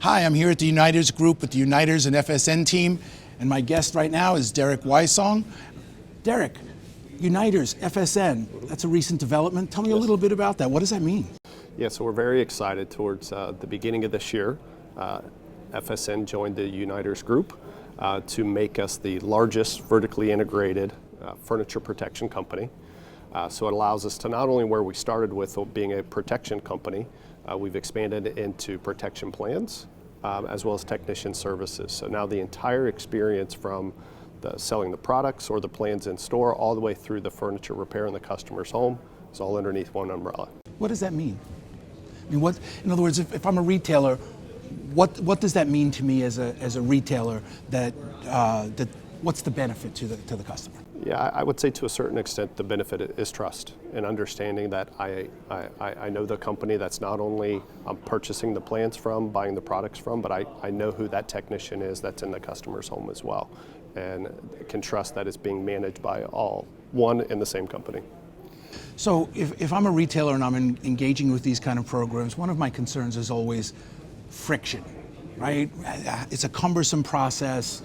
Hi, I'm here at the Uniters Group with the Uniters and FSN team, and my guest right now is Derek Wysong. Derek, Uniters, FSN, that's a recent development. Tell me a little bit about that. What does that mean? Yeah, so we're very excited. Towards the beginning of this year, FSN joined the Uniters Group to make us the largest vertically integrated furniture protection company. So it allows us to not only where we started with being a protection company, we've expanded into protection plans as well as technician services. So now the entire experience from selling the products or the plans in store all the way through the furniture repair in the customer's home is all underneath one umbrella. What does that mean? I mean, in other words, if I'm a retailer, what does that mean to me as a retailer? That what's the benefit to the customer? Yeah, I would say to a certain extent the benefit is trust and understanding that I know the company that's not only I'm purchasing the plans from, buying the products from, but I know who that technician is that's in the customer's home as well, and can trust that it's being managed by all one in the same company. So if I'm a retailer and I'm engaging with these kind of programs, one of my concerns is always friction, right? It's a cumbersome process.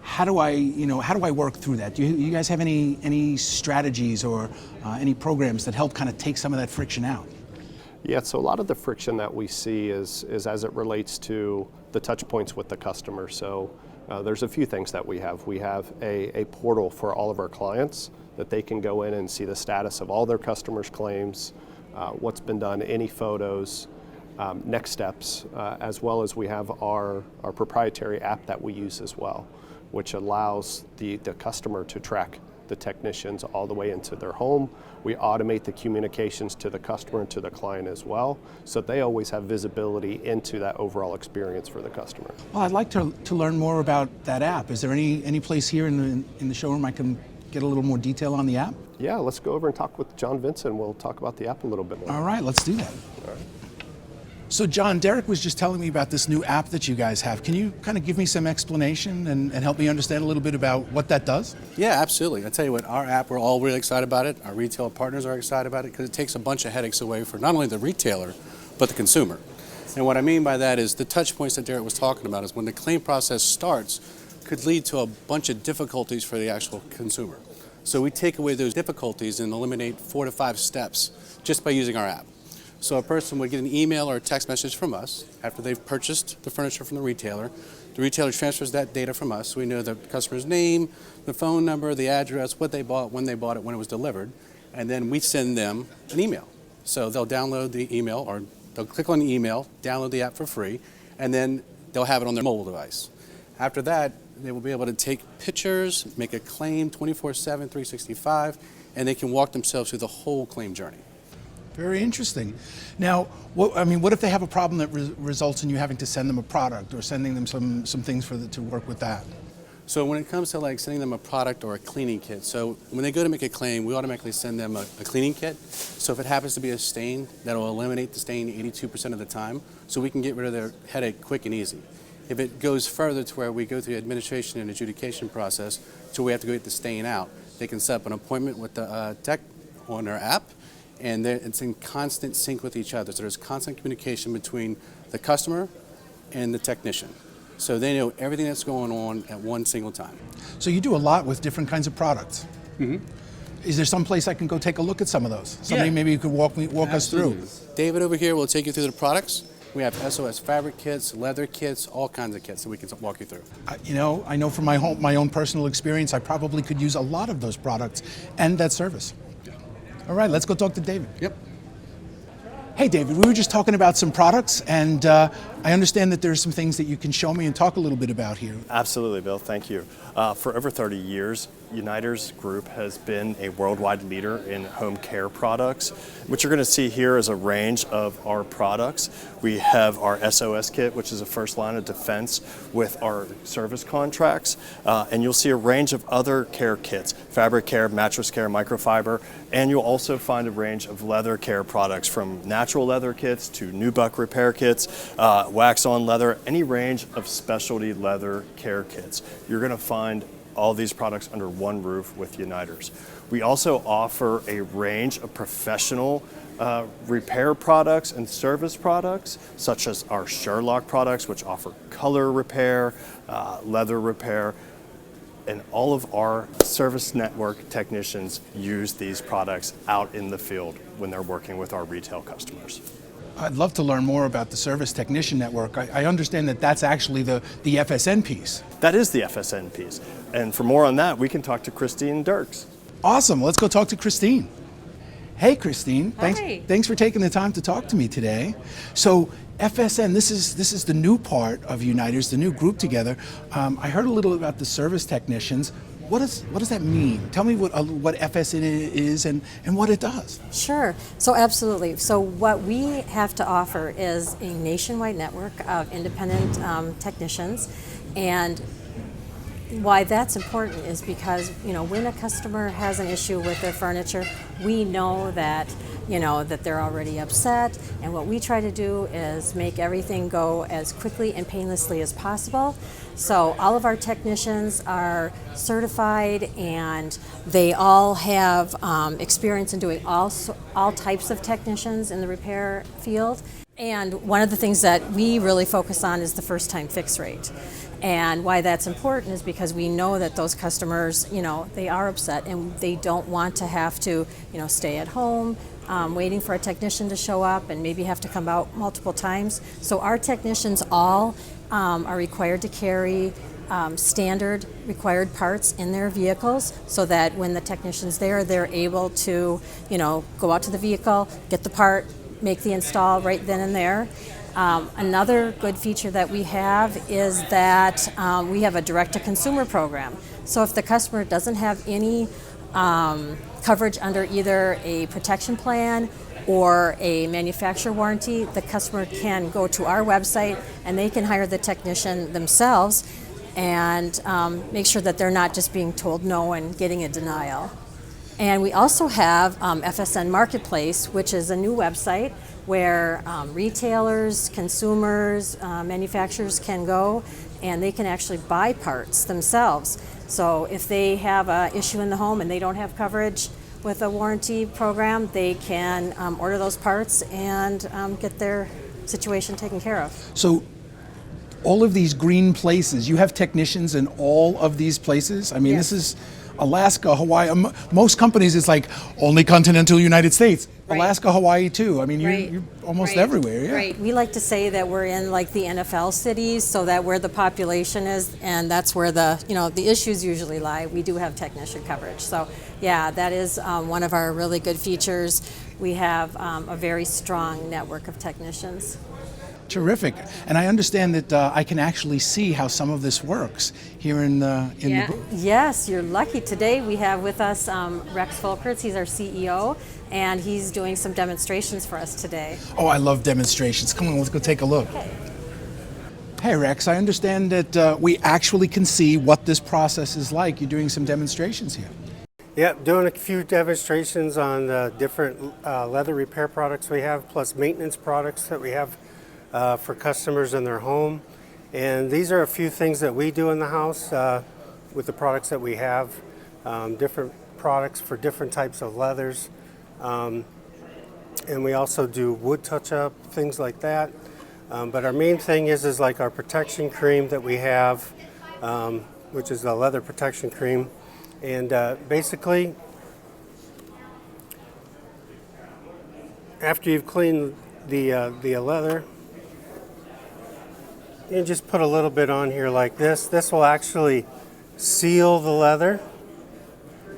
How do I work through that? Do you guys have any strategies or any programs that help kind of take some of that friction out? Yeah, so a lot of the friction that we see is as it relates to the touch points with the customer. So there's a few things that we have. We have a portal for all of our clients that they can go in and see the status of all their customers' claims, what's been done, any photos, next steps, as well as we have our proprietary app that we use as well, which allows the customer to track the technicians all the way into their home. We automate the communications to the customer and to the client as well, so they always have visibility into that overall experience for the customer. Well, I'd like to learn more about that app. Is there any place here in the showroom I can get a little more detail on the app? Yeah, let's go over and talk with John Vincent. We'll talk about the app a little bit more. All right, let's do that. All right. So John, Derek was just telling me about this new app that you guys have. Can you kind of give me some explanation and help me understand a little bit about what that does? Yeah, absolutely. I'll tell you what, our app, we're all really excited about it. Our retail partners are excited about it because it takes a bunch of headaches away for not only the retailer, but the consumer. And what I mean by that is the touch points that Derek was talking about is when the claim process starts, could lead to a bunch of difficulties for the actual consumer. So we take away those difficulties and eliminate 4 to 5 steps just by using our app. So a person would get an email or a text message from us after they've purchased the furniture from the retailer. The retailer transfers that data from us. So we know the customer's name, the phone number, the address, what they bought, when it was delivered, and then we send them an email. So they'll download the email, or they'll click on the email, download the app for free, and then they'll have it on their mobile device. After that, they will be able to take pictures, make a claim 24/7, 365, and they can walk themselves through the whole claim journey. Very interesting. Now, what if they have a problem that results in you having to send them a product or sending them some things to work with that? So when it comes to like sending them a product or a cleaning kit, so when they go to make a claim, we automatically send them a cleaning kit. So if it happens to be a stain, that'll eliminate the stain 82% of the time, so we can get rid of their headache quick and easy. If it goes further to where we go through the administration and adjudication process, so we have to go get the stain out, they can set up an appointment with the tech on our app, and it's in constant sync with each other. So there's constant communication between the customer and the technician. So they know everything that's going on at one single time. So you do a lot with different kinds of products. Mm-hmm. Is there some place I can go take a look at some of those? Somebody maybe you could walk us through. David over here will take you through the products. We have SOS fabric kits, leather kits, all kinds of kits that we can walk you through. I know from my own personal experience, I probably could use a lot of those products and that service. All right, let's go talk to David. Yep. Hey, David, we were just talking about some products, and I understand that there's some things that you can show me and talk a little bit about here. Absolutely, Bill. Thank you. For over 30 years, Uniters Group has been a worldwide leader in home care products. What you're going to see here is a range of our products. We have our SOS kit, which is a first line of defense with our service contracts, and you'll see a range of other care kits, fabric care, mattress care, microfiber, and you'll also find a range of leather care products from natural leather kits to nubuck repair kits, wax on leather, any range of specialty leather care kits. You're going to find all these products under one roof with Uniters. We also offer a range of professional repair products and service products, such as our Sherlock products, which offer color repair, leather repair, and all of our service network technicians use these products out in the field when they're working with our retail customers. I'd love to learn more about the Service Technician Network. I understand that that's actually the FSN piece. That is the FSN piece. And for more on that, we can talk to Christine Dirks. Awesome. Let's go talk to Christine. Hey, Christine. Hi. Thanks for taking the time to talk to me today. So FSN, this is the new part of Uniters, the new group together. I heard a little about the service technicians. What does that mean? Tell me what FSN is and what it does. Sure. So absolutely. So what we have to offer is a nationwide network of independent technicians, and why that's important is because, when a customer has an issue with their furniture, we know that that they're already upset, and what we try to do is make everything go as quickly and painlessly as possible. So all of our technicians are certified, and they all have experience in doing all types of technicians in the repair field. And one of the things that we really focus on is the first time fix rate. And why that's important is because we know that those customers, they are upset and they don't want to have to, stay at home waiting for a technician to show up and maybe have to come out multiple times. So our technicians all are required to carry standard required parts in their vehicles, so that when the technician's there, they're able to, go out to the vehicle, get the part, make the install right then and there. Another good feature that we have is that we have a direct-to-consumer program. So if the customer doesn't have any coverage under either a protection plan or a manufacturer warranty, the customer can go to our website and they can hire the technician themselves and make sure that they're not just being told no and getting a denial. And we also have FSN Marketplace, which is a new website where retailers, consumers, manufacturers can go and they can actually buy parts themselves. So if they have an issue in the home and they don't have coverage with a warranty program, they can order those parts and get their situation taken care of. So all of these green places, you have technicians in all of these places? I mean, Yes. This is Alaska, Hawaii. Most companies, it's like only continental United States. Right. Alaska, Hawaii too. I mean, Right. you're almost Right. everywhere. Yeah. Right. We like to say that we're in like the NFL cities, so that where the population is, and that's where the issues usually lie. We do have technician coverage. So yeah, that is one of our really good features. We have a very strong network of technicians. Terrific. And I understand that I can actually see how some of this works here in the booth. Yes, you're lucky. Today we have with us Rex Folkerts. He's our CEO, and he's doing some demonstrations for us today. Oh, I love demonstrations. Come on, let's go take a look. Okay. Hey, Rex, I understand that we actually can see what this process is like. You're doing some demonstrations here. Yep, doing a few demonstrations on the different leather repair products we have, plus maintenance products that we have for customers in their home. And these are a few things that we do in the house with the products that we have, different products for different types of leathers. And we also do wood touch-up, things like that. But our main thing is like our protection cream that we have, which is a leather protection cream. And basically, after you've cleaned the leather, you just put a little bit on here like this. This will actually seal the leather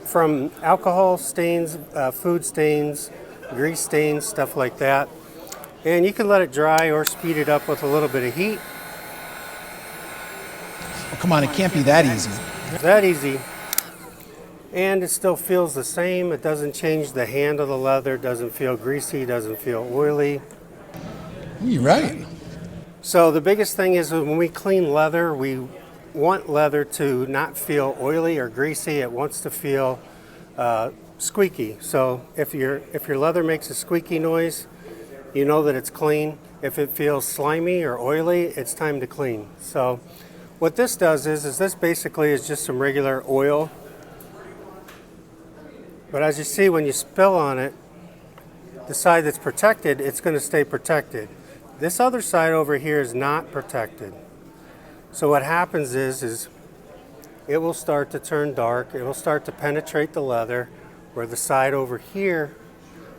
from alcohol stains, food stains, grease stains, stuff like that. And you can let it dry or speed it up with a little bit of heat. Oh, come on, it can't be that easy. It's that easy. And it still feels the same. It doesn't change the hand of the leather, doesn't feel greasy, doesn't feel oily. You're right. So the biggest thing is when we clean leather, we want leather to not feel oily or greasy. It wants to feel squeaky. So if your leather makes a squeaky noise, you know that it's clean. If it feels slimy or oily, it's time to clean. So what this does is this basically is just some regular oil. But as you see, when you spill on it, the side that's protected, it's going to stay protected. This other side over here is not protected. So what happens is it will start to turn dark. It will start to penetrate the leather, where the side over here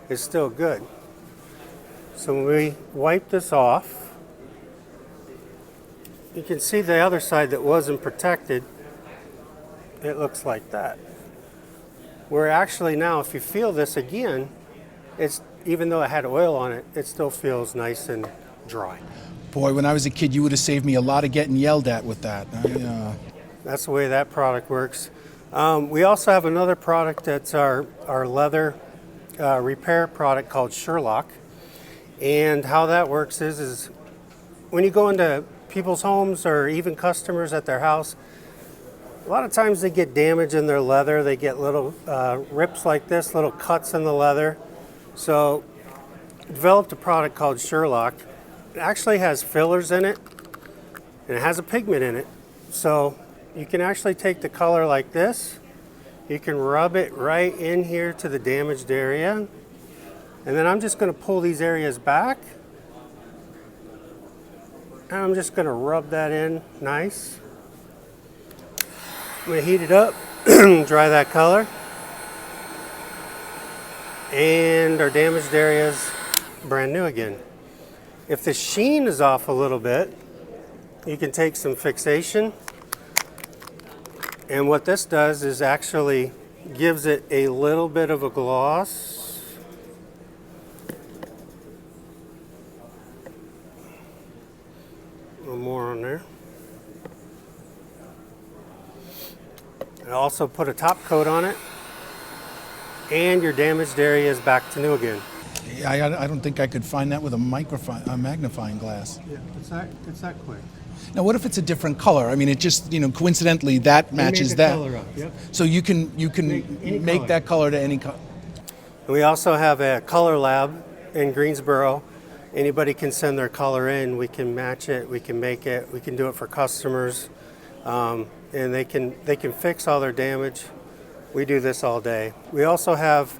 is still good. So when we wipe this off, you can see the other side that wasn't protected, it looks like that. Where actually now, if you feel this again, it's, even though it had oil on it, it still feels nice and dry. Boy, when I was a kid, you would have saved me a lot of getting yelled at with that. That's the way that product works. We also have another product that's our leather repair product called Sherlock. And how that works is when you go into people's homes or even customers at their house, a lot of times they get damage in their leather. They get little rips like this, little cuts in the leather. So developed a product called Sherlock. It actually has fillers in it, and it has a pigment in it. So you can actually take the color like this. You can rub it right in here to the damaged area. And then I'm just going to pull these areas back. And I'm just going to rub that in nice. I'm going to heat it up, dry that color. And our damaged area is brand new again. If the sheen is off a little bit, you can take some fixation. And what this does is actually gives it a little bit of a gloss. A little more on there. And also put a top coat on it. And your damaged area is back to new again. I don't think I could find that with a magnifying glass. Yeah, it's that quick. Now, what if it's a different color? I mean, it just, coincidentally that matches that. Color up. Yep. So you can make color. that color to any color. We also have a color lab in Greensboro. Anybody can send their color in. We can match it. We can make it. We can do it for customers, and they can fix all their damage. We do this all day. We also have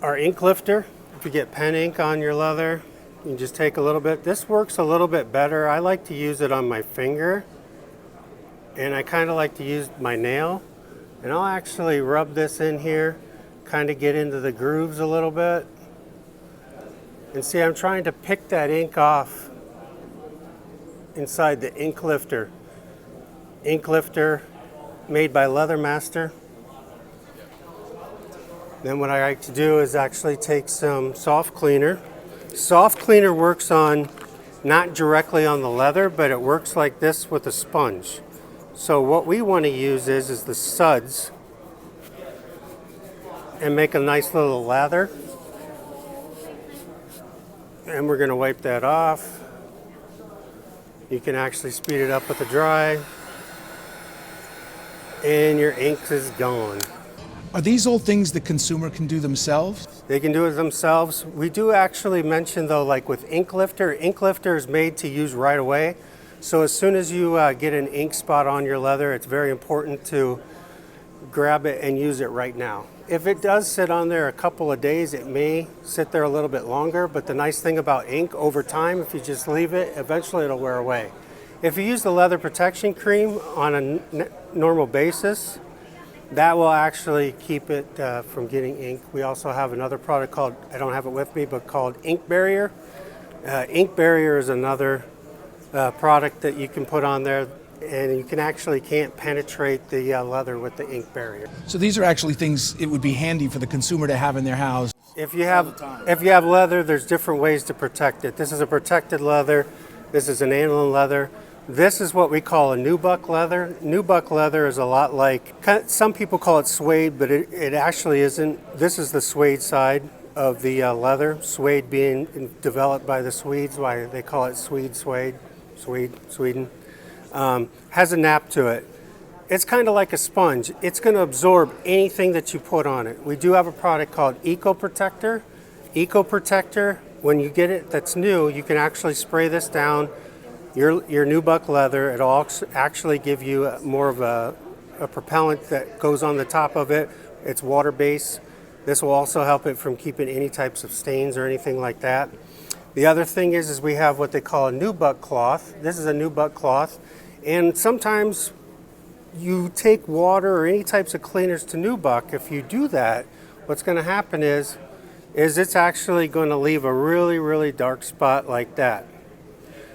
our ink lifter. If you get pen ink on your leather, you just take a little bit. This works a little bit better. I like to use it on my finger, and I kind of like to use my nail. And I'll actually rub this in here, kind of get into the grooves a little bit. And see, I'm trying to pick that ink off inside the ink lifter. Ink lifter made by Leather Master. Then what I like to do is actually take some soft cleaner. Soft cleaner works on, not directly on the leather, but it works like this with a sponge. So what we want to use is the suds and make a nice little lather. And we're going to wipe that off. You can actually speed it up with the dry. And your ink is gone. Are these all things the consumer can do themselves? They can do it themselves. We do actually mention though, like with ink lifter is made to use right away. So as soon as you get an ink spot on your leather, it's very important to grab it and use it right now. If it does sit on there a couple of days, it may sit there a little bit longer, but the nice thing about ink over time, if you just leave it, eventually it'll wear away. If you use the leather protection cream on a normal basis, that will actually keep it from getting ink. We also have another product called, I don't have it with me, but called Ink Barrier. Ink Barrier is another product that you can put on there, and you can't penetrate the leather with the ink barrier. So these are actually things it would be handy for the consumer to have in their house. If you have leather, there's different ways to protect it. This is a protected leather. This is an aniline leather. This is what we call a nubuck leather. Nubuck leather is a lot like, some people call it suede, but it actually isn't. This is the suede side of the leather. Suede being developed by the Swedes, why they call it Sweden. Has a nap to it. It's kind of like a sponge. It's going to absorb anything that you put on it. We do have a product called Eco Protector. Eco Protector, when you get it that's new, you can actually spray this down your nubuck leather. It'll actually give you more of a propellant that goes on the top of it, It's water-based. This will also help it from keeping any types of stains or anything like that. The other thing is we have what they call a nubuck cloth. This is a nubuck cloth, and sometimes you take water or any types of cleaners to nubuck. If you do that, what's going to happen is it's actually going to leave a really, really dark spot like that.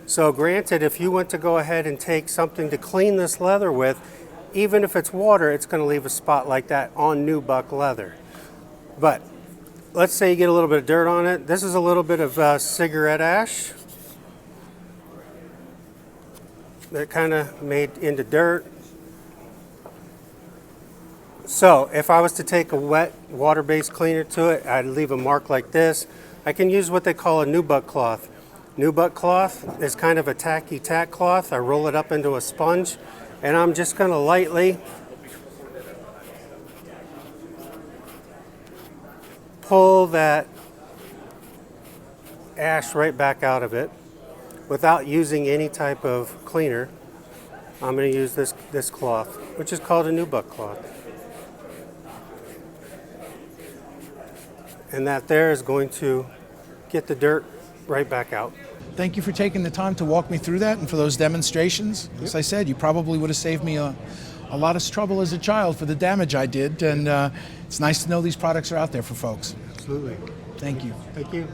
So granted, if you went to go ahead and take something to clean this leather with, even if it's water, it's going to leave a spot like that on nubuck leather. But let's say you get a little bit of dirt on it. This is a little bit of cigarette ash that kind of made into dirt. So if I was to take a wet water-based cleaner to it, I'd leave a mark like this. I can use what they call a nubuck cloth. Nubuck cloth is kind of a tacky tack cloth. I roll it up into a sponge, and I'm just going to lightly pull that ash right back out of it without using any type of cleaner. I'm going to use this cloth, which is called a nubuck cloth. And that there is going to get the dirt right back out. Thank you for taking the time to walk me through that and for those demonstrations. As I said, you probably would have saved me a lot of trouble as a child for the damage I did, and it's nice to know these products are out there for folks. Absolutely. Thank you. Thank you.